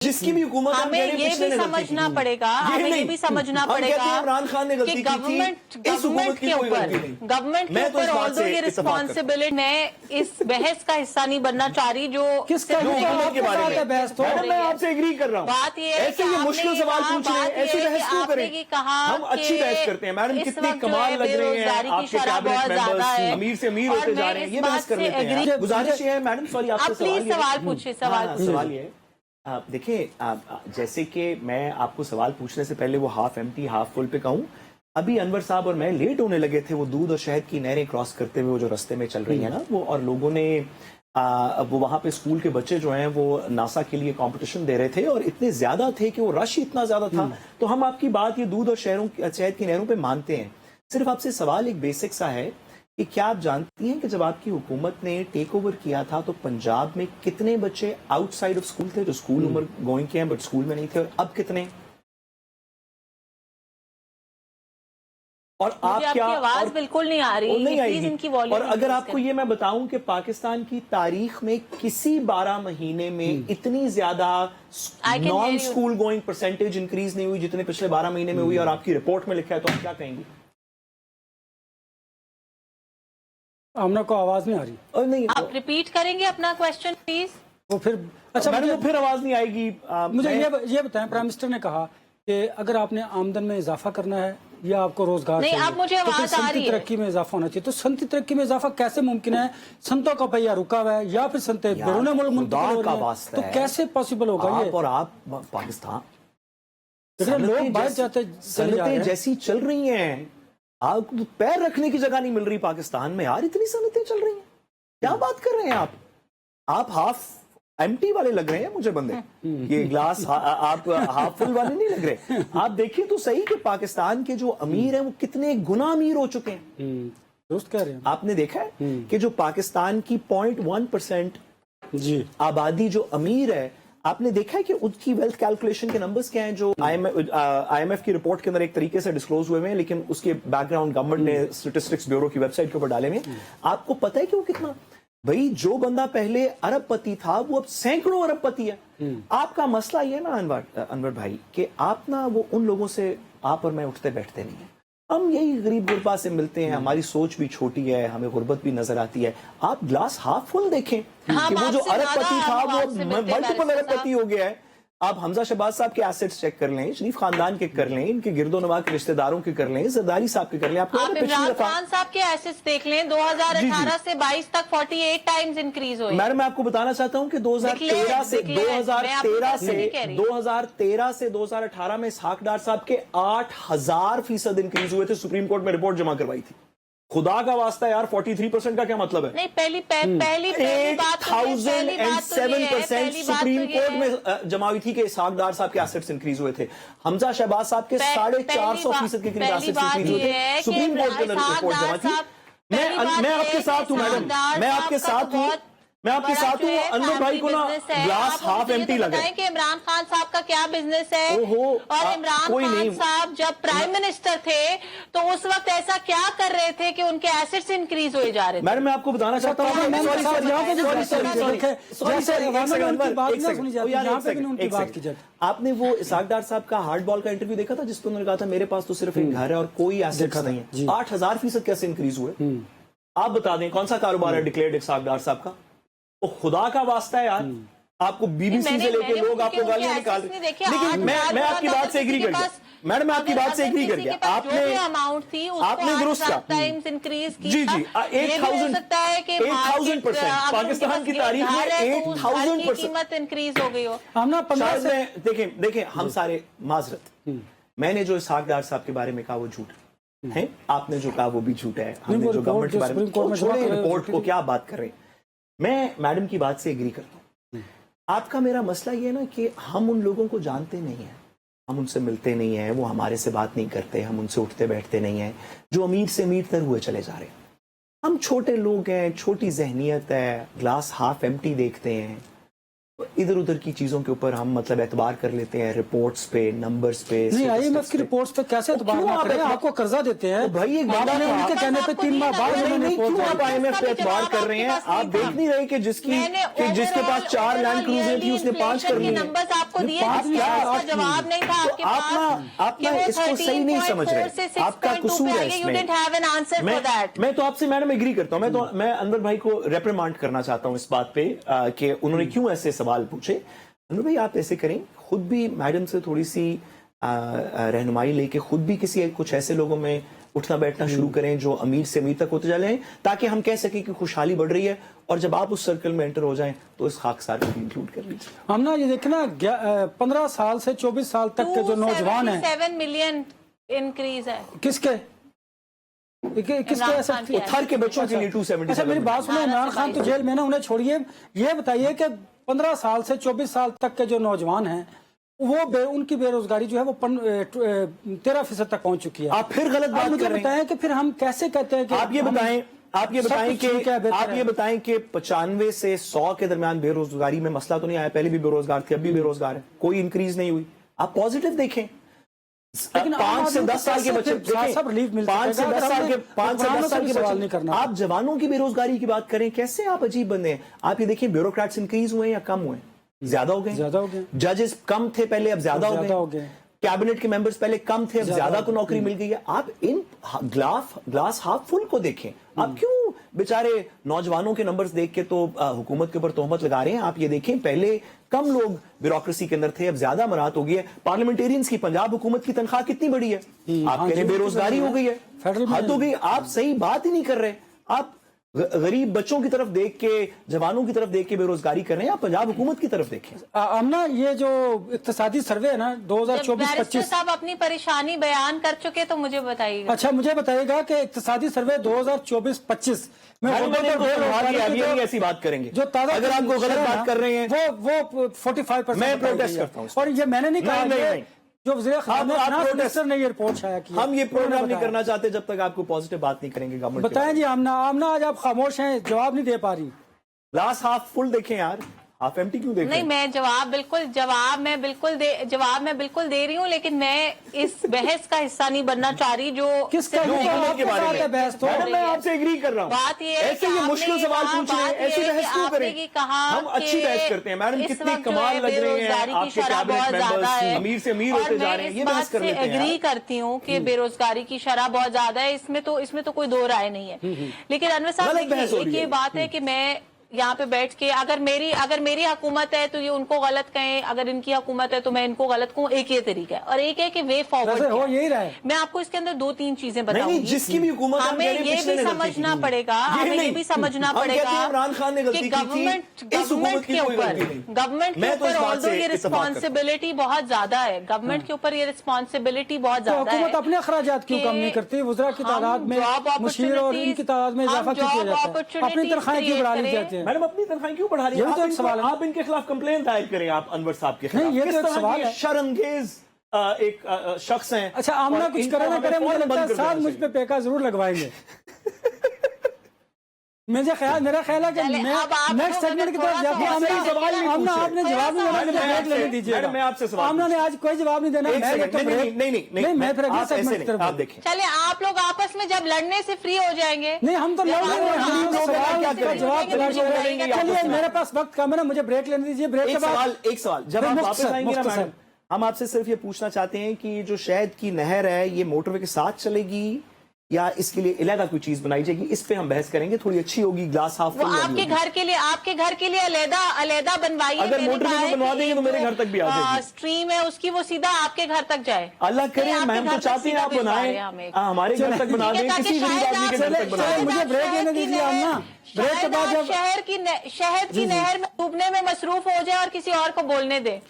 جس کی بھی حکومت ہمیں یہ بھی سمجھنا پڑے گا عمران خان نے غلطی کی تھی، اس حکومت کی کوئی غلطی نہیں۔ گورنمنٹ کے اوپر آلدو یہ رسپانسبلٹی، میں اس بحث کا حصہ نہیں بننا چاہ رہی جو کس کا حکومت کے بارے میں بحث تو میں آپ سے ایگری کر رہا ہوں۔ بات یہ ہے ایسے یہ مشکل سوال پوچھ رہے ہیں، ایسے بحث کیوں کریں؟ ہم اچھی بحث کرتے ہیں۔ میڈم کتنے کمال لگ رہے ہیں آپ کے کیبنٹ ممبرز، امیر سے امیر ہوتے جا رہے ہیں، یہ بحث کر لیتے ہیں۔ گزارش یہ ہے میڈم، سوری آپ سے سوال پوچھیے۔ سوال یہ ہے، دیکھیں جیسے کہ میں آپ کو سوال پوچھنے سے پہلے وہ ہاف ایمٹی ہاف فل پہ کہوں، ابھی انور صاحب اور میں لیٹ ہونے لگے تھے وہ دودھ اور شہد کی نہریں کراس کرتے ہوئے وہ جو رستے میں چل رہی ہیں نا وہ، اور لوگوں نے وہ وہاں پہ اسکول کے بچے جو ہیں وہ ناسا کے لیے کمپٹیشن دے رہے تھے اور اتنے زیادہ تھے کہ وہ رش اتنا زیادہ تھا، تو ہم آپ کی بات یہ دودھ اور شہد کی نہروں پہ مانتے ہیں۔ صرف آپ سے سوال ایک بیسک سا ہے کہ کیا آپ جانتی ہیں کہ جب آپ کی حکومت نے ٹیک اوور کیا تھا تو پنجاب میں کتنے بچے آؤٹ سائڈ آف اسکول تھے جو اسکول عمر گوئنگ کے ہیں بٹ اسکول میں نہیں تھے، اور اب کتنے؟ اور آپ کی آواز بالکل نہیں آ رہی، نہیں آئے گی۔ اور اگر آپ کو یہ میں بتاؤں کہ پاکستان کی تاریخ میں کسی 12 مہینے میں اتنی زیادہ non school going percentage increase نہیں ہوئی جتنے پچھلے 12 مہینے میں ہوئی، اور آپ کی رپورٹ میں لکھا ہے، تو آپ کیا کہیں گی؟ آمنہ کو آواز نہیں آ رہی، اور نہیں آپ ریپیٹ کریں گے اپنا کویسچن پلیز؟ وہ پھر اچھا پھر آواز نہیں آئے گی۔ مجھے یہ بتائیں، پرائم منسٹر نے کہا کہ اگر آپ نے آمدن میں اضافہ کرنا ہے یا آپ کو روزگار نہیں، اب مجھے آواز آ رہی ہے، ترقی میں اضافہ ہونا چاہیے، تو صنعتی ترقی میں اضافہ کیسے ممکن ہے؟ صنعتوں کا پہیہ رکا ہوا ہے یا پھر صنعتیں بیرون ملک منتقل ہو رہی ہیں، تو کیسے پاسبل ہوگا یہ؟ اور آپ پاکستان لوگ باہر جاتے چلے جا رہے ہیں، جیسی چل رہی ہیں، آپ کو پیر رکھنے کی جگہ نہیں مل رہی پاکستان میں یار، اتنی صنعتیں چل رہی ہیں، کیا بات کر رہے ہیں آپ ہاف ایمٹی والے لگ رہے ہیں مجھے بندے، یہ گلاس آپ ہاف فل والے نہیں لگ رہے۔ آپ دیکھیں تو صحیح کہ پاکستان کے جو امیر ہیں وہ کتنے گنا امیر ہو چکے ہیں، درست کہہ رہے ہیں آپ نے دیکھا ہے کہ جو پاکستان کی 0.1% جی آبادی جو امیر ہے، آپ نے دیکھا ہے کہ ان کی ویلتھ کیلکولیشن کے نمبرز کیا ہیں جو آئی ایم ایف کی رپورٹ کے اندر ایک طریقے سے ڈسکلوز ہوئے ہیں، لیکن اس کے بیک گراؤنڈ گورنمنٹ نے اسٹیٹسٹکس بیورو کی ویب سائٹ کے اوپر ڈالے ہوئے ہیں۔ آپ کو پتہ ہے کہ وہ کتنا، بھائی جو بندہ پہلے ارب پتی تھا وہ اب سینکڑوں ارب پتی ہے۔ آپ کا مسئلہ یہ نا انور بھائی کہ آپ نا وہ ان لوگوں سے آپ اور میں اٹھتے بیٹھتے نہیں ہیں، ہم یہی غریب غربا سے ملتے ہیں، ہماری سوچ بھی چھوٹی ہے، ہمیں غربت بھی نظر آتی ہے۔ آپ گلاس ہاف فل دیکھیں کہ وہ جو ارب پتی تھا وہ ملٹیپل ارب پتی ہو گیا ہے۔ آپ حمزہ شہباز صاحب کے ایسٹس چیک کر لیں، شریف خاندان کے کر لیں، ان کے گرد و نواح کے رشتہ داروں کے کر لیں، زرداری صاحب کے کر لیں، آپ عمران خان صاحب کے ایسٹس دیکھ لیں، 2018 سے 22 تک 48 ٹائمز انکریز ہوئے۔ میں آپ کو بتانا چاہتا ہوں کہ 2013 سے 2018 میں اسحاق ڈار صاحب کے 8000% انکریز ہوئے تھے، سپریم کورٹ میں رپورٹ جمع کروائی تھی۔ خدا کا واسطہ یار 43% کا کیا مطلب ہے؟ نہیں، پہلی بات 8007% سپریم کورٹ میں جمع ہوئی تھی کہ اسحاق ڈار صاحب کے ایسٹس انکریز ہوئے تھے، حمزہ شہباز صاحب کے 450% کے قریب ایسٹس انکریز ہوئے تھے، سپریم کورٹ کے اندر رپورٹ جمع تھی۔ میں آپ کے ساتھ ہوں میڈم، میں آپ کے ساتھ ہوں انور بھائی کو نا گلاس ہاف ایمٹی لگ رہا ہے کہ عمران خان صاحب کا کیا بزنس ہے، اور عمران خان صاحب جب پرائم منسٹر تھے تو اس وقت ایسا کیا کر رہے تھے کہ ان کے ایسٹس انکریز ہوئے جا رہے تھے؟ میڈم میں آپ کو بتانا چاہتا ہوں، آپ نے وہ اسحاق ڈار صاحب کا ہارڈ بال کا انٹرویو دیکھا تھا جس کو انہوں نے کہا تھا میرے پاس تو صرف ایک گھر ہے اور کوئی ایسٹس نہیں ہے، 8000% کیسے انکریز ہوئے؟ آپ بتا دیں کون سا کاروبار ہے ڈکلیئرڈ اسحاق ڈار صاحب کا؟ وہ خدا کا واسطہ ہے یار، آپ کو بی بی سی سے لے کے لوگ آپ کو گالیاں نکال رہے ہیں، لیکن میں آپ کی بات سے ایگری کر گیا، میڈم میں آپ کی بات سے ایگری کر گیا، آپ نے درست کہا، جی 8000% پاکستان کی تاریخ میں 8000% انکریز ہو گئی ہو۔ دیکھیں ہم سارے معذرت، میں نے جو اسحاق ڈار صاحب کے بارے میں کہا وہ جھوٹ ہے، آپ نے جو کہا وہ بھی جھوٹ ہے، ہم نے جو گورنمنٹ کے بارے میں چھوڑے رپورٹ کو کیا بات کر رہے ہیں، میں میڈم کی بات سے ایگری کرتا ہوں۔ آپ کا میرا مسئلہ یہ ہے نا کہ ہم ان لوگوں کو جانتے نہیں ہیں، ہم ان سے ملتے نہیں ہیں، وہ ہمارے سے بات نہیں کرتے، ہم ان سے اٹھتے بیٹھتے نہیں ہیں، جو امیر سے امیر تر ہوئے چلے جا رہے ہیں۔ ہم چھوٹے لوگ ہیں، چھوٹی ذہنیت ہے، گلاس ہاف ایمٹی دیکھتے ہیں، इधर उधर की चीजों के ऊपर हम मतलब एतबार कर लेते हैं, रिपोर्ट्स पे, नंबर्स पे। नहीं, IMF की रिपोर्ट्स पे कैसे एतबार ना करें? आपको कर्जा देते हैं भाई, एक बात आपने उनके कहने पे 3 माह बाद नहीं, क्यों आप IMF पे एतबार कर रहे हैं? आप देख नहीं रहे कि जिसके पास 4 लैंड क्रूजर थी उसने 5 कर ली। नंबर्स आपको दिए, जवाब नहीं था आपके पास। आप ना इसको सही नहीं समझ रहे, आपका कसूर है इसमें। मैं तो आपसे मैडम एग्री करता हूं। मैं अनवर भाई को रेप्रिमांड करना चाहता हूं इस बात पे कि उन्होंने क्यों ऐसे सवाल पूछे। अनवर भाई, आप ऐसे करें, खुद भी मैडम से थोड़ी सी रहनुमाई लेके खुद भी कुछ ऐसे लोगों में उठना बैठना शुरू करें जो अमीर से अमीर तक होते चले हैं, ताकि हम कह सकें कि खुशहाली बढ़ रही है। और जब आप उस सर्कल में एंटर हो जाएं तो इस खाकसार को भी इंक्लूड कर लीजिए। हम ना ये देखना 15 साल से 24 साल तक के जो नौजवान हैं, 7 मिलियन इंक्रीज है। किसके थर के बच्चों के लिए 270। अच्छा, मेरी बात सुनो, इमरान खान तो जेल में ना, उन्हें छोड़िए। ये बताइए कि 15 साल से 24 साल तक के जो नौजवान हैं उनकी बेरोजगारी जो है वो 13% तक पहुंच चुकी है। आप फिर गलत बात मुझे कर रहे हैं। बताएं कि फिर हम कैसे कहते हैं कि आप ये बताएं कि 95 से 100 के दरमियान बेरोजगारी में मसला तो नहीं आया? पहले भी बेरोजगार थे, अब भी बेरोजगार है, कोई इंक्रीज नहीं हुई। आप पॉजिटिव देखें। 5 से 10 साल के बच्चे, 5 से 10 साल के सवाल नहीं करना। आप जवानों की बेरोजगारी की बात करें, कैसे आप अजीब बंदे हैं। आप ये देखिए, ब्यूरोक्रेट्स इंक्रीज हुए या कम हुए? ज्यादा हो गए। जजेस कम थे पहले, अब ज्यादा हो गए। कैबिनेट के मेंबर्स पहले कम थे, अब ज्यादा को नौकरी मिल गई है। आप इन ग्लास हाफ फुल को देखें। आप क्यों बेचारे नौजवानों के नंबर्स देख के तो हुकूमत के ऊपर तोहमत लगा रहे हैं? आप ये देखें, पहले कम लोग ब्यूरोक्रेसी के अंदर थे, अब ज्यादा मराहत हो गई है। पार्लियामेंटेरियंस की पंजाब हुकूमत की तनख्वाह कितनी बड़ी है? आप कह रहे बेरोजगारी हो गई है, हद हो गई। आप सही बात ही नहीं कर रहे। आप गरीब बच्चों की तरफ देख के, जवानों की तरफ देख के बेरोजगारी कर रहे हैं। आप पंजाब हुकूमत की तरफ देखें। ना ये जो इक्तिसादी सर्वे है ना 2024-25, साहब अपनी परेशानी बयान कर चुके तो मुझे बताइएगा। अच्छा, मुझे बताइएगा कि इक्तिसादी सर्वे 2024-25 में ऐसी बात करेंगे जो ताजा, अगर आपको गलत बात कर रहे हैं वो 45%। मैं प्रोटेस्ट करता हूं। और ये मैंने नहीं कहा, जो वज़ीर ने ये रिपोर्ट शाया की। हम ये प्रोग्राम नहीं करना चाहते जब तक आपको पॉजिटिव बात नहीं करेंगे गवर्नमेंट। बताएं जी। आमना आज आप खामोश हैं, जवाब नहीं दे पा रही। ग्लास हाफ फुल देखें यार, हाफ एम्प्टी क्यों देख रहे हैं? नहीं, मैं जवाब मैं बिल्कुल दे रही हूँ, लेकिन मैं इस बहस का हिस्सा नहीं बनना चाह रही जो किसका के बारे में बहस। तो मैं आपसे एग्री कर रहा हूँ। बात ये है ऐसे ये मुश्किल सवाल पूछ रहे हैं, ऐसी बहस क्यों करें? हम अच्छी बहस करते हैं मैडम। कितनी कमाल लग रही है आपके कैबिनेट मेंबर्स, अमीर से अमीर होते जा रहे हैं, ये बहस कर लेते हैं। एग्री करती हूँ कि बेरोजगारी की शरह बहुत ज्यादा है, इसमें तो कोई दो राय नहीं है। लेकिन अनवर साहब, एक ये बात है कि मैं यहाँ पे बैठ के अगर मेरी हुकूमत है तो ये उनको गलत कहें, अगर इनकी हुकूमत है तो मैं इनको गलत कहूँ। एक ये तरीका है, और एक है कि वे फॉरवर्ड हो यही रहा है। मैं आपको इसके अंदर 2-3 चीजें बताऊंगी। जिसकी भी हुकूमत, हमें ये भी समझना पड़ेगा इमरान खान ने गलती की थी, गवर्नमेंट के ऊपर ऑल्दो ये रिस्पॉन्सिबिलिटी बहुत ज्यादा है, गवर्नमेंट के ऊपर ये रिस्पॉन्सिबिलिटी बहुत ज्यादा है। हुकूमत अपने अखराजात क्यों कम नहीं करती? वज़रा की तादाद में, मुशीर और इनकी तादाद में इजाफा क्यों किया जाता है? अपनी तनख्वाहें क्यों बढ़ा ली जाती है? मैडम अपनी तनख्वाह क्यों बढ़ा रही है? तो एक सवाल है। आप इनके खिलाफ कंप्लेंट दायर करें, आप अनवर साहब के खिलाफ। ये तो एक सवाल है। शर्मंगेज एक शख्स हैं। अच्छा, आमना कुछ करे ना करे, मुझे लगता है साथ मुझ पे पेका जरूर लगवाएंगे। मेरा ख्याल है कि नेक्स्ट सेगमेंट की तरफ जाते हैं। आपने जवाब नहीं देना, ब्रेक लेने दीजिए। मैं आपसे सवाल, आमना ने आज कोई जवाब नहीं देना। नहीं, मैं फिर अगले सेगमेंट की तरफ। आप देखें, चले आप लोग आपस में जब लड़ने से फ्री हो जाएंगे। नहीं, हम तो चलिए, मेरे पास वक्त कम है ना, मुझे ब्रेक लेने दीजिए। ब्रेक के बाद एक सवाल जब आप वापस आएंगे ना मैडम, हम आपसे सिर्फ ये पूछना चाहते हैं कि जो शहद की नहर है ये मोटरवे के साथ चलेगी या इसके लिए अलग कोई चीज बनाई जाएगी? इस पे हम बहस करेंगे, थोड़ी अच्छी होगी। ग्लास हाफ वो आपके घर के लिए अलग बनवाइए। अगर मोटरवे बनवा देंगे तो मेरे घर तक भी आ जाएगी। स्ट्रीम है उसकी, वो सीधा आपके घर तक जाए। अल्लाह करे, मैम तो चाहते हैं आप बनाएं, हमारे घर तक बना दें, किसी गरीब आदमी के घर तक बना दें। मुझे ब्रेक लेने दीजिए। आमना, ब्रेक के बाद जब शहद की नहर में डूबने में मसरूफ हो जाए और किसी और को बोलने दे,